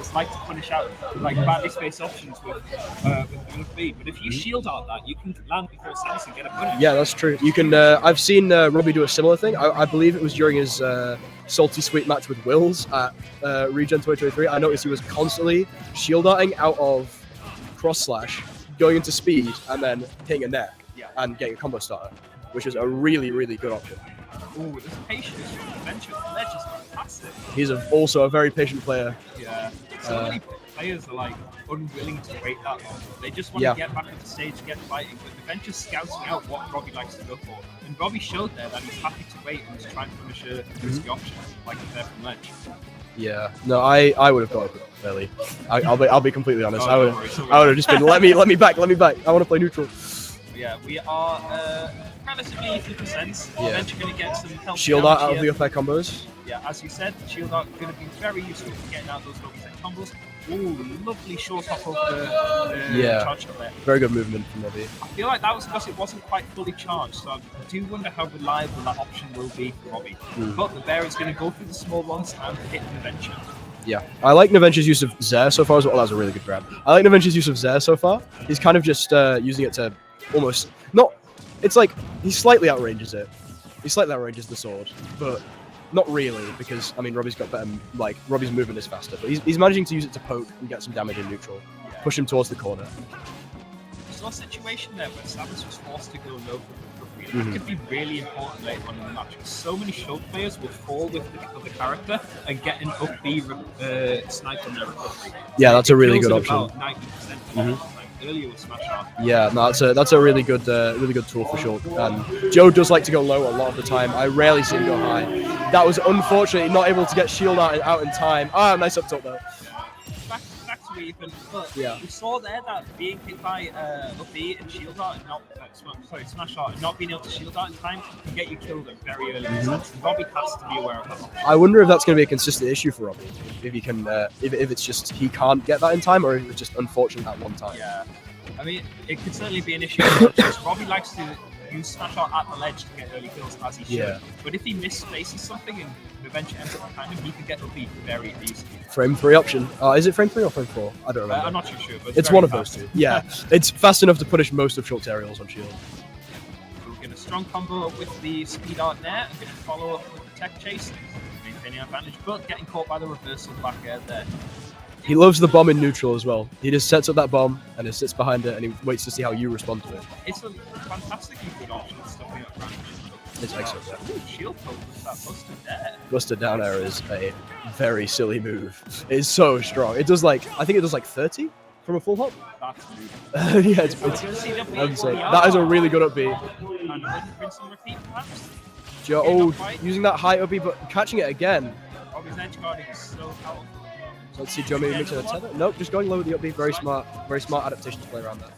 players like to punish out like badly spaced options with B. But if you shield out that, you can land before Samus and get a punish. Yeah, that's true. You can. I've seen Robbie do a similar thing. I believe it was during his salty sweet match with Wills at Regen 2023. I noticed he was constantly shield darting out of cross slash, going into speed, and then hitting a net and getting a combo starter, which is a really, really good option. Ooh, this patience from Noventia, they're just fantastic. He's also a very patient player. Yeah, so many players are like unwilling to wait that long. They just want to get back on the stage, get fighting, but Noventia's scouting out what Robbie likes to go for. And Robbie showed there that he's happy to wait and he's trying to punish a risky option, like there from ledge. Yeah, no, I would have gone early. I'll be completely honest. I would have just been let me back. I want to play neutral. Yeah, we are relatively 50%. Noventia going to get some help. Shield out of the up air combos. Yeah, as you said, shield out going to be very useful for getting out those low tech combos. Ooh, lovely short hop of the charge shot there. Very good movement from Robbie. I feel like that was because it wasn't quite fully charged, so I do wonder how reliable that option will be for Robbie. But the bear is going to go through the small ones and hit Noventia. Yeah, I like Noventia's use of Zair so far as well. That was a really good grab. I like Noventia's use of Zair so far. He's kind of just using it to almost not. It's like he slightly outranges it. He slightly outranges the sword, but not really because I mean Robbie's got better. Like Robbie's movement is faster, but he's managing to use it to poke and get some damage in neutral, push him towards the corner. There's a situation there where Samus was forced to go low for free. That could be really important later on in the match. So many Shulk players will fall with the other character and get an up B snipe on their recovery. Yeah, that's a really good option. About 90% earlier with Smash Art. Yeah, no, that's a really good tool for Shulk. And Joe does like to go low a lot of the time. I rarely see him go high. That was unfortunately not able to get shield out in time. Ah, nice up tilt though. Back to even, but yeah. We saw there that being hit by up B and shield art and not Smash Art and not being able to shield art in time can get you killed very early. Robbie has to be aware of that. I wonder if that's going to be a consistent issue for Robbie. If he can, if it's just he can't get that in time, or if it's just unfortunate at one time. Yeah, I mean it could certainly be an issue. Robbie likes to use Smash Art at the ledge to get early kills as he should. Yeah. But if he misspaces something and eventually ends up behind him, he can get the lead very easily. Frame 3 option. Is it frame 3 or frame 4? I don't remember. I'm not too sure, but it's one of those two. Yeah, it's fast enough to punish most of Shulk's aerials on shield. We're going to strong combo with the speed art there. I'm going to follow up with the tech chase, maintaining advantage, but getting caught by the reversal back air there. He loves the bomb in neutral as well. He just sets up that bomb and he sits behind it and he waits to see how you respond to it. It's a fantastically good option, stuffing up range. It's excellent. Ooh, shield poke with that busted there. Busted down air is a very silly move. It's so strong. It does like, I think it does like 30 from a full hop. That's good. Yeah, it's that is a really good up B. And rinse and repeat perhaps. Joe, using that high up B, but catching it again. Robbie's edge guarding is so powerful. Let's see Joe maybe mixing a tether. Nope, just going low with the up B. Very smart adaptation to play around that.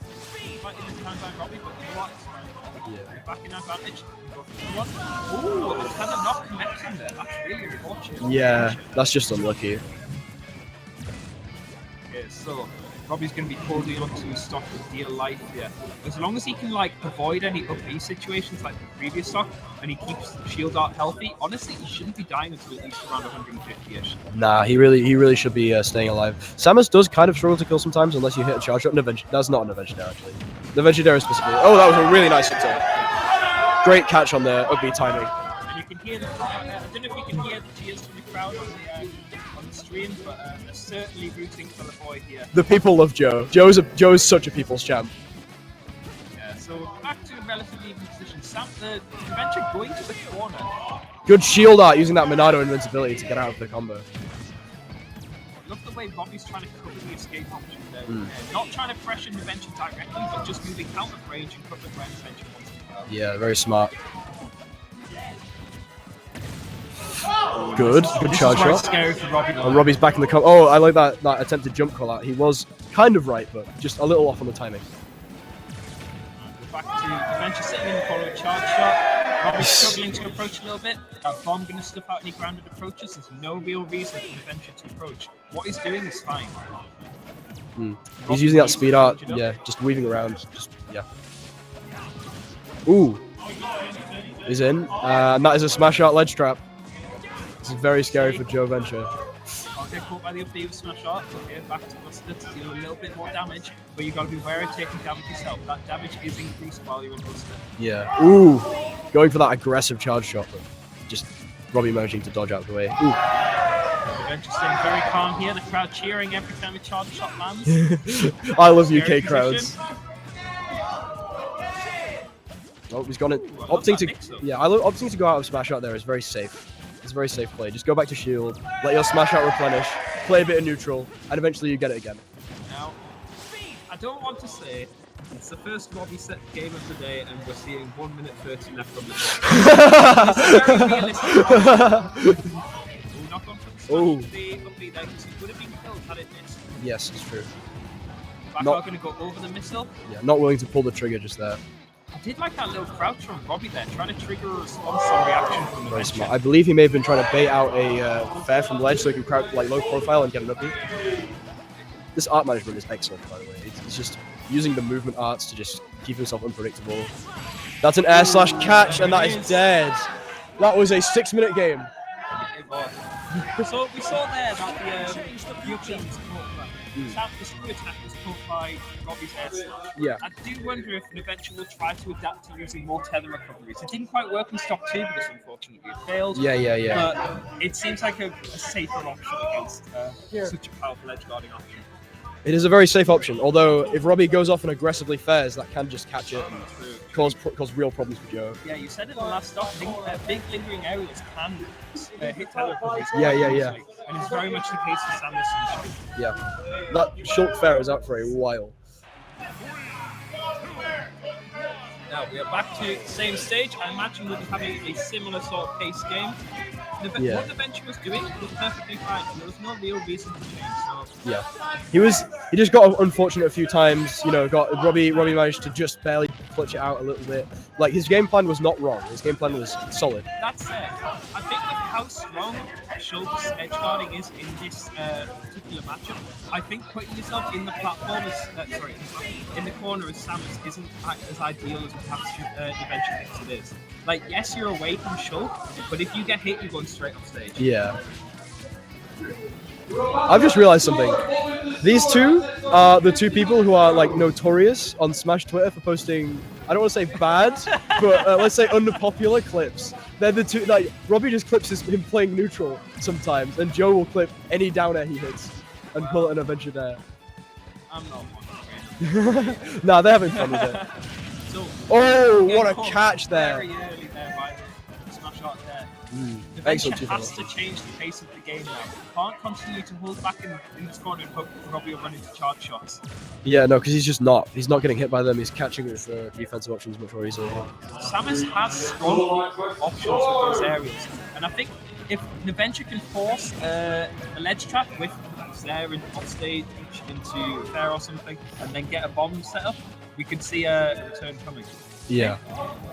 Yeah. Back in advantage. Ooh, it's kind of not connecting there. That's really unfortunate. Yeah, that's just unlucky. Okay, so Robbie's going to be holding on to stock with dear life here. As long as he can like avoid any up B situations like the previous stock, and he keeps shield art healthy, honestly, he shouldn't be dying until at least around 150-ish. Nah, he really should be staying alive. Samus does kind of struggle to kill sometimes unless you hit a charge shot. That's not an Noventia Dare, actually. Noventia Dare specifically. Oh, that was a really nice hit. Great catch on the up B timing. And you can hear the I don't know if you can hear the cheers from the crowd on the stream, but they're certainly rooting for the boy here. The people love Joe. Joe's such a people's champ. Yeah, so back to relatively even position. The Noventia going to the corner. Good shield art using that Monado invincibility to get out of the combo. I love the way Robbie's trying to cover the escape option there. Not trying to pressure Noventia directly, but just moving out of range and covering where Noventia wants to go. Yeah, very smart. Good charge shot. Scary for Robbie. And Robbie's back in the combo. Oh, I like that attempted jump call out. He was kind of right, but just a little off on the timing. Back to Noventia sitting in the corner with charge shot. Robbie's struggling to approach a little bit. That bomb going to stuff out any grounded approaches. There's no real reason for Noventia to approach. What he's doing is fine. He's using that speed art. Yeah, just weaving around. Ooh. He's in. And that is a smash art ledge trap. This is very scary for Joe Venture. Okay, get caught by the upbeat with Smash Art. Okay, back to Buster to deal a little bit more damage, but you got to be wary of taking damage yourself. That damage is increased while you're in Buster. Yeah. Ooh, going for that aggressive charge shot, but just Robbie managing to dodge out of the way. Ooh. Noventia staying very calm here. The crowd cheering every time a charge shot lands. I love Scary UK crowds. Oh, he's gone it. Opting to go out of Smash Out there is very safe. It's a very safe play. Just go back to shield, let your Smash Out replenish, play a bit of neutral, and eventually you get it again. Now, I don't want to say it's the first Robbie set game of the day, and we're seeing 1 minute 30 left on the clock. It's very realistic. Knock on for the smash the upbeat there, because he would have been killed had it missed. Yes, it's true. Back not going to go over the missile. Yeah, not willing to pull the trigger just there. I did like that little crouch from Robbie there, trying to trigger a response on reaction from the very smart. I believe he may have been trying to bait out a fair from ledge so he can crouch like low profile and get an upbeat. This art management is excellent, by the way. It's just using the movement arts to just keep himself unpredictable. That's an air slash catch, and that is dead. That was a 6-minute game. So we saw there that the European was caught by the screw attack was caught by Robbie's air slash. Yeah. I do wonder if Noventia will try to adapt to using more tether recoveries. It didn't quite work in stock 2 because unfortunately it failed. Yeah. But it seems like a safer option against such a powerful edge guarding option. It is a very safe option, although if Robbie goes off and aggressively fares, that can just catch it and cause real problems for Joe. Yeah, you said it in the last stop. Big lingering areas can hit tether recoveries. Yeah. And it's very much the case for Samus and Shulk. Yeah. That Shulk fair is out for a while. Now we are back to the same stage. I imagine we'll be having a similar sort of pace game. What Noventia was doing was perfectly fine. There was no real reason to change. So. Yeah, he just got unfortunate a few times. You know, Robbie managed to just barely clutch it out a little bit. Like his game plan was not wrong. His game plan was solid. That's it. I think with how strong Shulk's edge guarding is in this particular matchup, I think putting yourself in the platform in the corner as Samus isn't as ideal as perhaps Noventia thinks it is. Like, yes, you're away from Shulk, but if you get hit, you're going straight off stage. Yeah. I've just realized something. These two are the two people who are like notorious on Smash Twitter for posting, I don't want to say bad, but let's say unpopular clips. They're the two, like, Robbie just clips him playing neutral sometimes, and Joe will clip any down air he hits and pull it an adventure there. I'm not one. Nah, they're having fun with it. So, what a catch there. Very early there by the Smash Art there. Excellent. Has to change the pace of the game now. Can't continue to hold back in this corner and hope Robbie will run into charge shots. Yeah, no, because he's not getting hit by them. He's catching with defensive options much more easily. Samus has strong options with those areas, and I think if Noventia can force a ledge trap with Zare in off stage into fair or something, and then get a bomb set up, we could see a return coming. Yeah.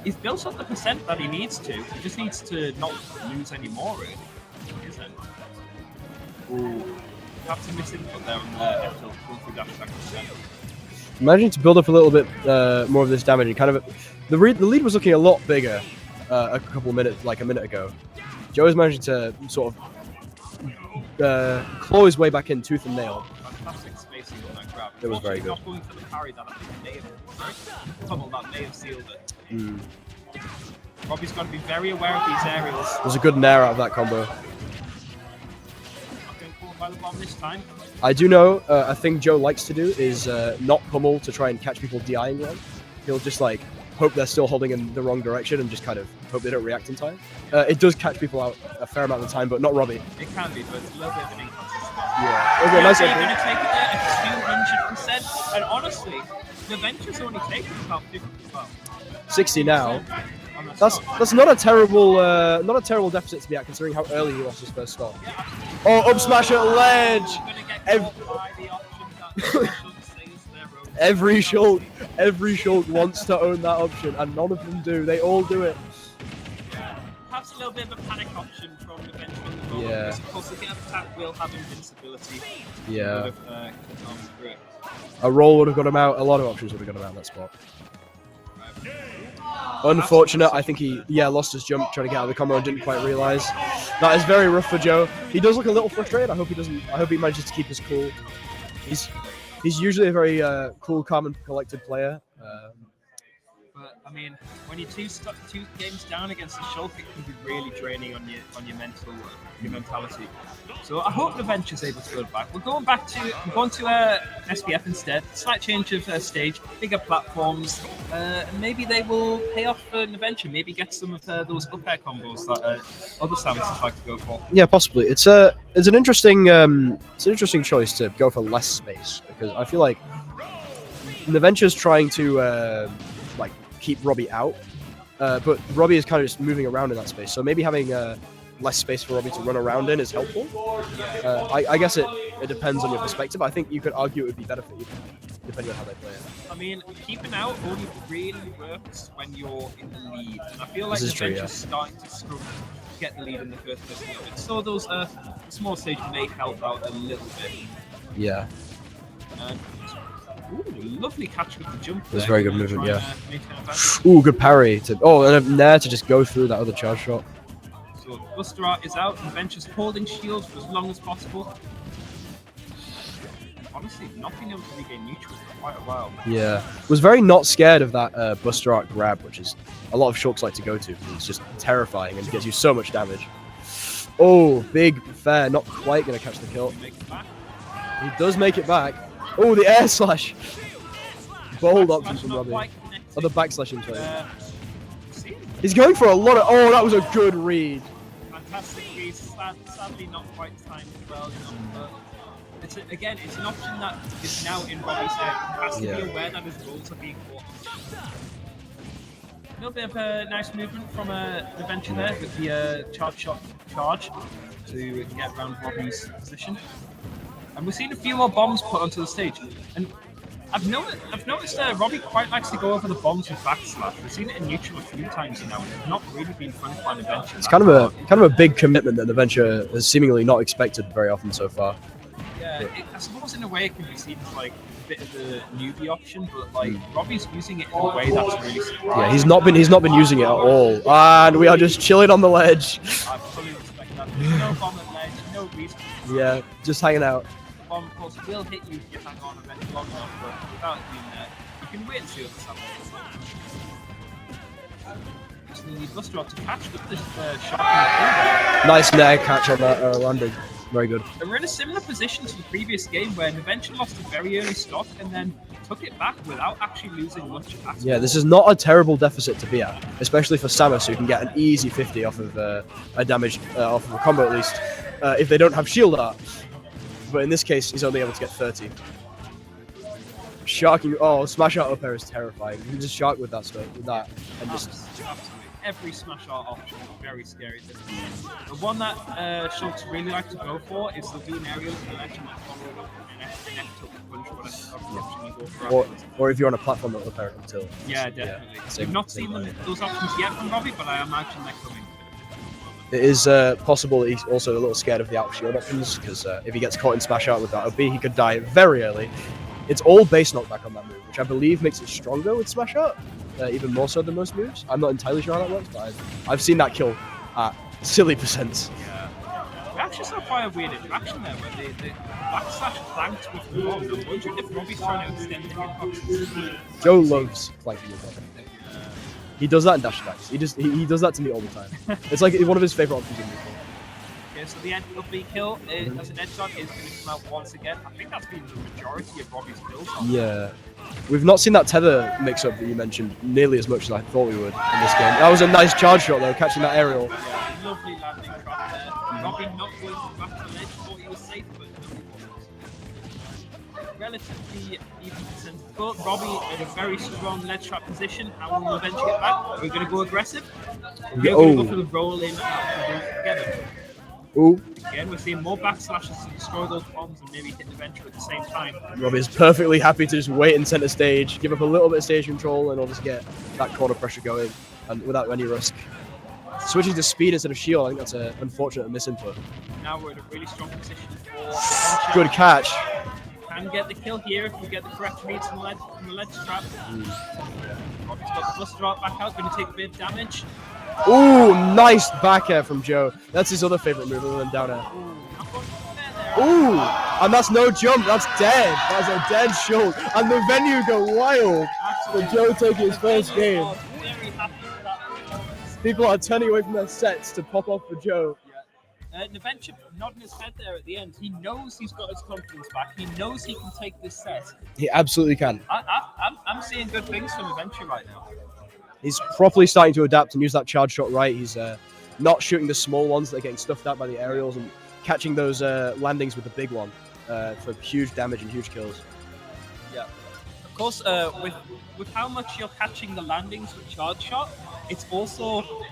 He's built up the percent that he needs to. He just needs to not lose any more, really. Isn't it? Ooh. Have to miss input there on the F tilt dash attack. Managing to build up a little bit more of this damage, and kind of the lead was looking a lot bigger a minute ago. Joe is managing to sort of claw his way back in tooth and nail. Fantastic spacing on that grab. It was very good. Not going for the parry that I think may have sealed it. Robbie's got to be very aware of these areas. There's a good nair out of that combo. Not going forward by the bomb this time. I do know a thing Joe likes to do is not pummel to try and catch people DIing wrong. He'll just like hope they're still holding in the wrong direction and just kind of hope they don't react in time. It does catch people out a fair amount of the time, but not Robbie. It can be, but it's a little bit of an inconsistency. Yeah. Okay, nice. You're going to take it there at 200%, and honestly, Noventia's only taken about 50 as well. 60 now. That's not a terrible deficit to be at, considering how early he lost his first stop. Yeah, oh, up smash at ledge. Every Shulk wants to own that option, and none of them do. They all do it. Perhaps a little bit of a panic option from the bench on the goal. Yeah. Of course, the get attack will have invincibility. Yeah. A roll would have got him out. A lot of options would have got him out in that spot. Unfortunate. I think he lost his jump trying to get out of the combo and didn't quite realize. That is very rough for Joe. He does look a little frustrated. I hope he manages to keep his cool. He's usually a very cool, calm, and collected player. But I mean, when you're two games down against the Shulk, it can be really draining on your your mentality. So I hope Noventia's able to go back. We're going to SPF instead. Slight change of stage, bigger platforms. Maybe they will pay off for Noventia. Maybe get some of those up air combos that other Samus like to go for. Yeah, possibly. It's an interesting choice to go for less space, because I feel like Noventia's trying to keep Robbie out, but Robbie is kind of just moving around in that space. So maybe having less space for Robbie to run around in is helpful. I guess it depends on your perspective. I think you could argue it would be better for you, depending on how they play it. I mean, keeping out only really works when you're in the lead, and I feel like Noventia's starting to struggle to get the lead in the first person of it. So those small stage may help out a little bit. Yeah. Ooh, lovely catch with the jump. It was very good movement, yeah. Ooh, good parry. And a nair to just go through that other charge shot. So Buster Art is out, and Venture's holding shield for as long as possible. Honestly, not being able to regain neutral for quite a while. Yeah. Was very not scared of that Buster Art grab, which is a lot of Shulks like to go to. It's just terrifying and gets you so much damage. Oh, big fair. Not quite going to catch the kill. He does make it back. Oh, the air slash! Bold option from Robbie. Oh, the backslash into it. He's going for a lot of... Oh, that was a good read. Fantastic read. Sadly, not quite timed well enough. But it's an option that is now in Robbie's head. He has to be aware that his rolls are being caught. A little bit of a nice movement from Noventia there with the charge shot charge to get around Robbie's position. And we've seen a few more bombs put onto the stage. And I've noticed Robbie quite likes to go over the bombs with backslash. We've seen it in neutral a few times now, and it's not really been fun by Noventia. It's kind of a big commitment that Noventia has seemingly not expected very often so far. Yeah, I suppose in a way it can be seen as like a bit of a newbie option, but like Robbie's using it in a way that's really surprising. Yeah, he's not been using it at all. And we are just chilling on the ledge. I fully respect that. There's no bomb at ledge, no reason. Yeah, just hanging out. Bomb, of course, will hit you if you hang on a bit long enough, but without it being there, you can wait and see what's happening. Just need Buster Art to catch with this shot. Nice nair catch on that landing. Very good. And we're in a similar position to the previous game where Noventia lost a very early stock and then took it back without actually losing much at all. Yeah, this is not a terrible deficit to be at, especially for Samus, who can get an easy 50 off of a damage, off of a combo at least, if they don't have shield art. But in this case, he's only able to get 30. Sharking, smash out up air is terrifying. You can just shark with that stuff, and just... Absolutely. Every smash art option is very scary. The one that Shulks really like to go for is the Beam Aerial and the Legend that follow up and an F-tilt punch, whatever option you go for. Or if you're on a platform that up air until. Yeah, definitely. We've not seen those options yet from Robbie, but I imagine they're coming. It is possible that he's also a little scared of the out shield options, because if he gets caught in smash out with that OB, he could die very early. It's all base knockback on that move, which I believe makes it stronger with smash out, even more so than most moves. I'm not entirely sure how that works, but I've seen that kill at silly percents. Yeah. We actually saw quite a weird interaction there, where the backslash flanked with the bomb. I'm wondering if Robbie's trying to extend the hitbox. Joe loves flanking with bomb. He does that in dash attacks. He does that to me all the time. It's like one of his favorite options in the game. Okay, so the end of the kill as an edge dog is going to come out once again. I think that's been the majority of Robbie's kills. Yeah. We've not seen that tether mix-up that you mentioned nearly as much as I thought we would in this game. That was a nice charge shot, though, catching that aerial. Yeah, lovely landing trap there. Robbie not going back to the ledge, thought he was safe, but relatively even percent. But Robbie in a very strong ledge trap position. How will Noventia get back? We're going to go aggressive. We're going to go for the roll in together. Ooh. Again, we're seeing more backslashes to destroy those bombs and maybe hit Noventia at the same time. Robbie's perfectly happy to just wait in center stage, give up a little bit of stage control, and obviously get that corner pressure going, and without any risk. Switching to speed instead of shield, I think that's an unfortunate misinput. Now we're in a really strong position for Noventia. Good catch. Can get the kill here if we get the correct reads from the ledge trap. Robbie's got the Buster Art back out, going to take a bit of damage. Ooh, nice back air from Joe. That's his other favorite move other than down air. Ooh, and that's no jump. That's dead. That's a dead Shulk. And the venue go wild for Joe taking his first game. People are turning away from their sets to pop off for Joe. Noventia nodding his head there at the end. He knows he's got his confidence back. He knows he can take this set. He absolutely can. I'm seeing good things from Noventia right now. He's properly starting to adapt and use that charge shot right. He's not shooting the small ones that are getting stuffed out by the aerials and catching those landings with the big one for huge damage and huge kills. Yeah. Of course, with how much you're catching the landings with charge shot, it's also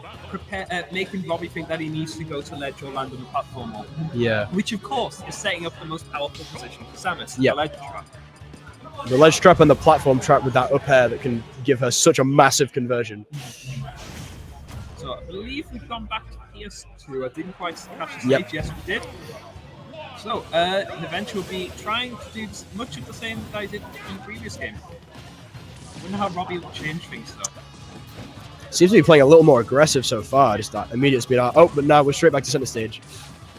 making Robbie think that he needs to go to ledge or land on the platform more. Yeah. Which, of course, is setting up the most powerful position for Samus. Yeah. The ledge trap. The ledge trap and the platform trap with that up air that can give her such a massive conversion. So I believe we've gone back to PS2. I didn't quite catch the stage. Yep. Yes, we did. So Noventia will be trying to do much of the same that I did in the previous game. I wonder how Robbie will change things though. Seems to be playing a little more aggressive so far. Just that immediate speed out. Oh, but now we're straight back to center stage.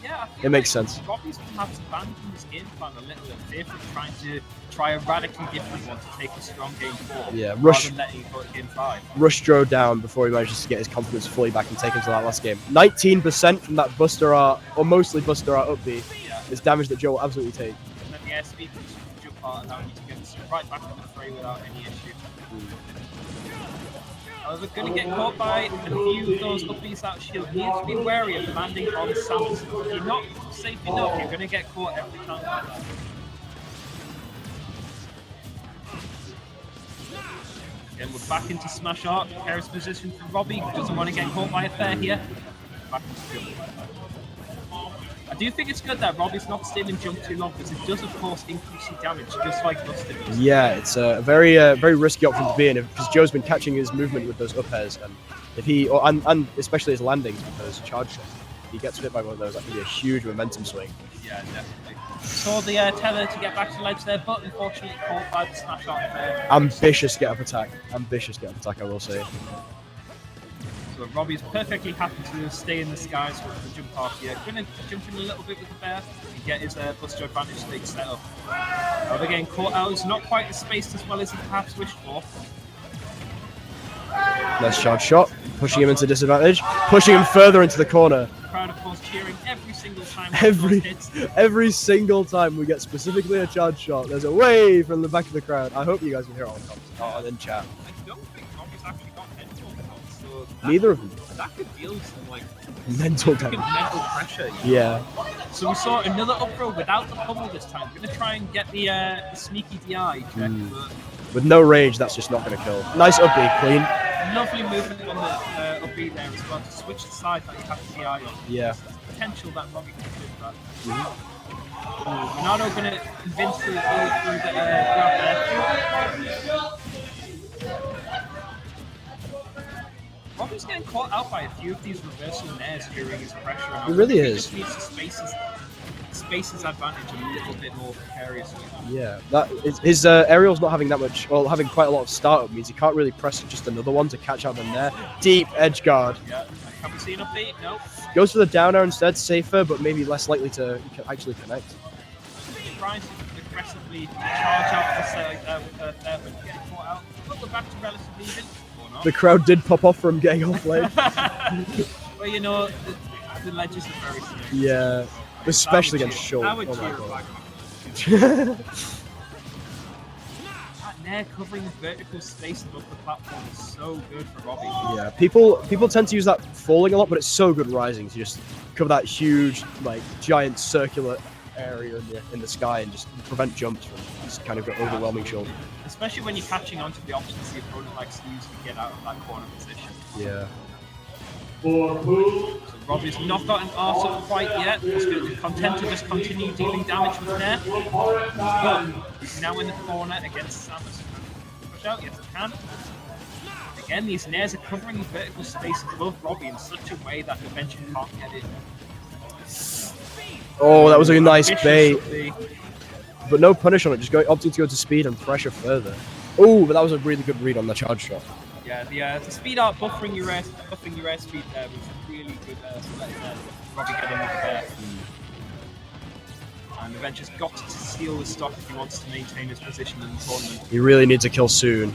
Yeah, it makes sense. Robbie's perhaps abandoned his game plan a little bit, fearful of trying to try a radically different one to take a strong game 4. Yeah, rather than letting it go to game 5. Rush Joe down before he manages to get his confidence fully back and take him to that last game. 19% from that Buster Art, or mostly Buster Art up B, is damage that Joe will absolutely take. And then the airspeed can jump out and allow you to get right back in the fray without any issue. However, going to get caught by a few of those up B's out shield. You need to be wary of landing on Samus. If you're not safe enough, you're going to get caught every time like that. Again, we're back into Smash Art. Precarious position for Robbie. Doesn't want to get caught by a fair here. Back into jump. I do think it's good that Robbie's not staying in jump too long because it does, of course, increase your damage, just like Buster does. Yeah, it's a very risky option to be in because Joe's been catching his movement with those up airs, and if he and especially his landings with those charge shots, if he gets hit by one of those, that can be a huge momentum swing. Yeah, definitely. Saw the tether to get back to the ledge there, but unfortunately caught by the Smash Art there. Ambitious get up attack. Ambitious get up attack, I will say. So Robbie's perfectly happy to stay in the skies with the jump off here. Going to jump in a little bit with the bear and get his Buster advantage stage set up. However, getting caught out is not quite spaced as well as he perhaps wished for. Nice charge shot, pushing him into disadvantage, pushing him further into the corner. The crowd, of course, cheering every single time. Every single time we get specifically a charge shot, there's a wave from the back of the crowd. I hope you guys can hear it on comments, in chat. I don't think Robbie's actually got mental health, so neither of them. That could deal some like mental damage. Mental pressure. Yeah. So we saw another up throw without the pummel this time. We're gonna try and get the sneaky DI check, but with no range, that's just not going to kill. Nice up B, clean. Lovely movement on the up B there as well to switch the side that you have the DI on. Yeah. There's potential that Robbie can do that. Ronaldo going to convince through the grab there. Robbie's getting caught out by a few of these reversal nairs during his pressure. He really is. He just needs to space his advantage a little bit more precariously. Yeah, his aerial's not having that much, well, having quite a lot of startup means he can't really press just another one to catch out them there. Deep edge guard. Yeah, have we seen a beat? No. Goes for the down air instead, safer, but maybe less likely to actually connect. Trying to aggressively charge out the side with her there, but getting caught out. But we're back to relatively even. The crowd did pop off from getting off ledge. Well, you know, the ledges are very serious. Yeah, especially against Shulk. I would cheer God. That nair covering the vertical space above the platform is so good for Robbie. Yeah, people tend to use that falling a lot, but it's so good rising to just cover that huge, like, giant circular area in the sky and just prevent jumps from just kind of overwhelming Shulk. Especially when you're catching onto the options the opponent likes to use to get out of that corner position. Yeah. So Robbie's not got an arse up quite yet. He's going to content to just continue dealing damage with Nair. But he's now in the corner against Samus. Push out, yes he can. Again, these Nairs are covering vertical space above Robbie in such a way that Noventia can't get in. Oh, that was a nice bait. But no punish on it, just opting to go to speed and pressure further. Oh, but that was a really good read on the charge shot. Yeah, the speed art buffing your air speed there was really good. So letting Robbie get under the bear. And Noventia's got to steal the stock if he wants to maintain his position in the tournament. He really needs to kill soon.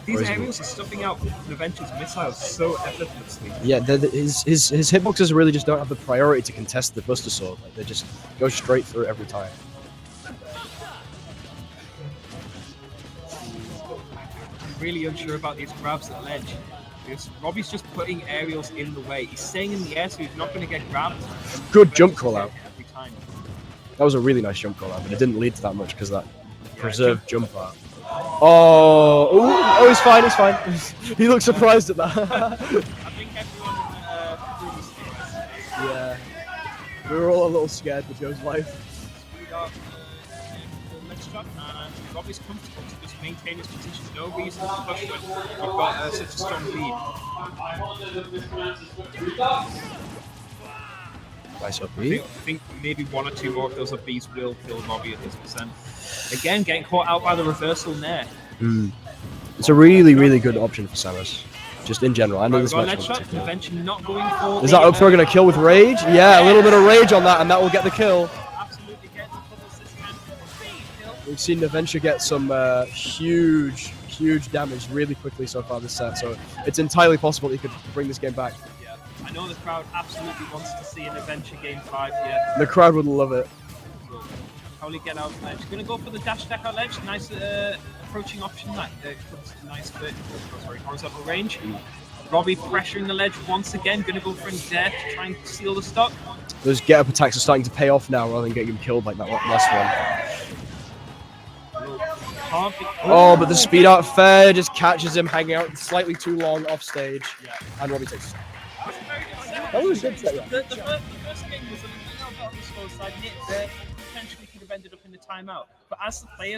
These aerials are stuffing out Noventia's missiles so effortlessly. Yeah, his hitboxes really just don't have the priority to contest the Buster Sword. Like, they just go straight through every time. I'm really unsure about these grabs at ledge. Because Robbie's just putting aerials in the way. He's staying in the air, so he's not going to get grabbed. Good jump call out. Every time. That was a really nice jump call out, but it didn't lead to that much because that preserved jump out. Oh, he's fine, he's fine. He looks surprised at that. I think everyone yeah. We were all a little scared with Joe's life. Speed up ledge shot, and Robbie's comfortable to just maintain his position. No reason to push when we've got such a strong lead. Nice up I think maybe one or two more of those Bs will kill Robbie at this percent. Again, getting caught out by the reversal there. It's a really, really good option for Samus. Just in general. I know this match. Noventia not going for. Is that up for going to kill with rage? Yeah, a little bit of rage on that, and that will get the kill. Absolutely get the double assist and kill. We've seen Noventia get some huge damage really quickly so far this set, so it's entirely possible he could bring this game back. Yeah, I know the crowd absolutely wants to see an Noventia game 5 here. The crowd would love it. So, probably get out of ledge. Going to go for the dash deck out ledge. Nice approaching option. That comes to nice horizontal range. Robbie pressuring the ledge once again. Going to go for a dare to try and steal the stock. Those get up attacks are starting to pay off now rather than getting him killed like that last one. Oh, but the speed art fair just catches him hanging out slightly too long off stage, and Robbie takes it. That was a good set, yeah. The first game was a little bit on the slow side. Potentially could have ended up in the timeout, but as the players